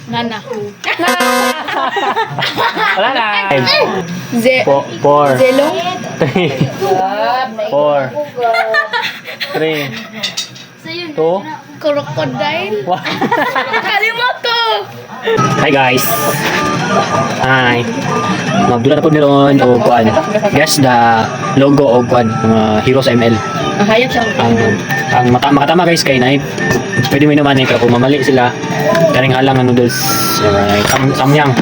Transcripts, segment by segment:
Nana. Wala na. Four. Zelong. 3, 4, 3, 2, Crocodile. 1. Kalimot ko. Hi guys. Hi. Magdula na po niron o kuan. Guess the logo o kuan mga Heroes ML. Hayop siya. Ang makatama guys kay Nay. Pwede mo naman pero kung mamali sila kaning halang ang noodles. Samyang.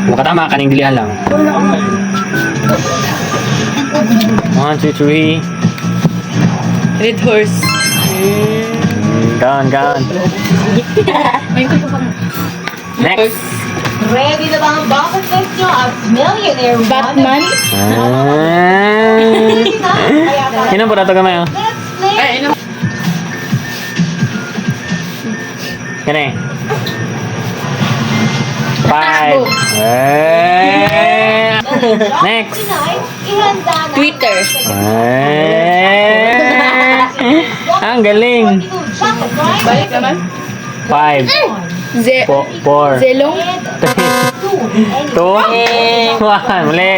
Makatama kaning dilihan lang. 1, 2, 3. Red horse. Gone. Next. Ready na ba ang bucket list nyo at millionaire Batman. Sino po nato kamay? Let's play! Ay, ano? Kani. 5. Next. Tonight, ihanda na Twitter. Ang galing. chocolate, right? Balik naman. 5, 4, 3, Zelong. 2, 1. Muli.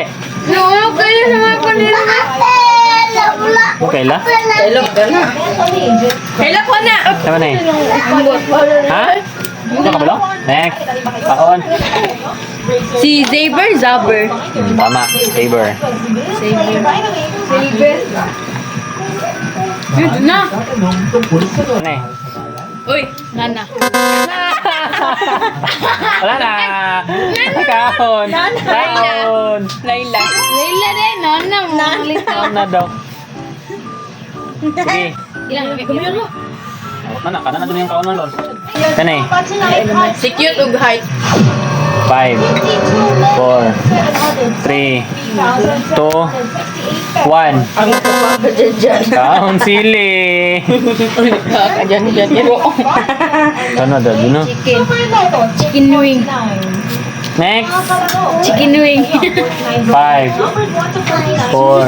No, kaya naman ko nila. Okay la? Zelong ka na. Kailan ko na. Tama na eh. Ha? Ano ka ba? Next. Paon. Si Zaber. Tama. Saber. Saber. Yun na. Ano eh? Uy, Nana. Wala na. Kaon. Kaon. Layla. Layla din, Nana. Kaon na daw. Sige. Ilang kumayon mo? Mana, kanan na doon yung kaon mo doon. Kani. Si cute ug height. 5, 4, 3, 2, 1. Ang kapapa dyan. Kaon sili. Kadyan. Ano daw, no? Chicken wing. Next. Chicken wing. 5, 4,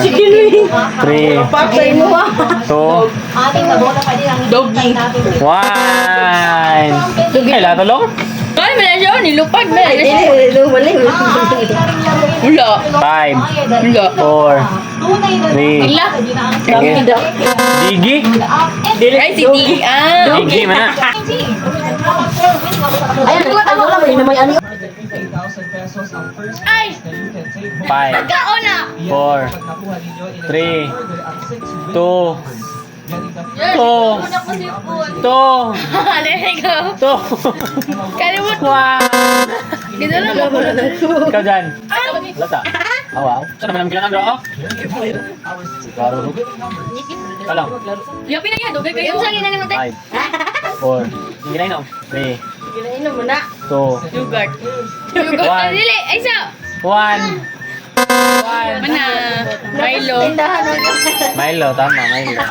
3, 2, Ating nabola pa din ang Doggy. 1. Ay, latulong? Ay, may siya. Nilupad. May siya. Wala. 5, Wala. 4, 3. Ila. Digi? Ay, si Digi. Ah. Digi, mana? Ayun, ano lang, may ano. Ay. 5, Kao na. 4, 3, 2, 2, 2, There you go. 2, Kalimut. 1. Dito lang ako. Ikaw dyan. Lata. Oh, wow. Saan naman ang kailangan bro? Klaro. Kalang. Yapi na yan. Dugay kayo. Saan ginani mo tayo? 5, 4. Hindi na inom. 3, Ginainom mo na. 2, Yogurt. One. Dili. Ay, sa. 1. Mana. Milo. Milo, tama, Milo.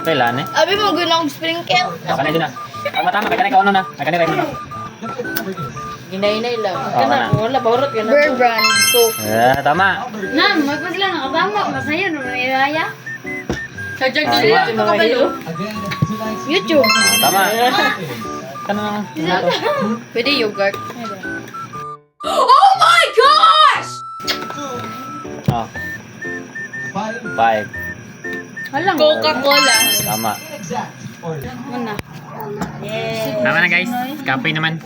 Kailan eh? Abi mo gunong sprinkle. Kanay din na. Tama, kaya ikaw na. Kaya ikaw na. Ginainay lang. Kana. Wala bawrot ka na. Bear brand. Coke. Tama. Nan, may pa sila nakabama. Masaya no nilaya. Sa jag Tama. dili ko kabalo. YouTube. Tama. Kanang Pwede yogurt. Oh my gosh! Oh. 5. Halang Coca-Cola. Tama. Mana? Tama na guys. Kapoy naman.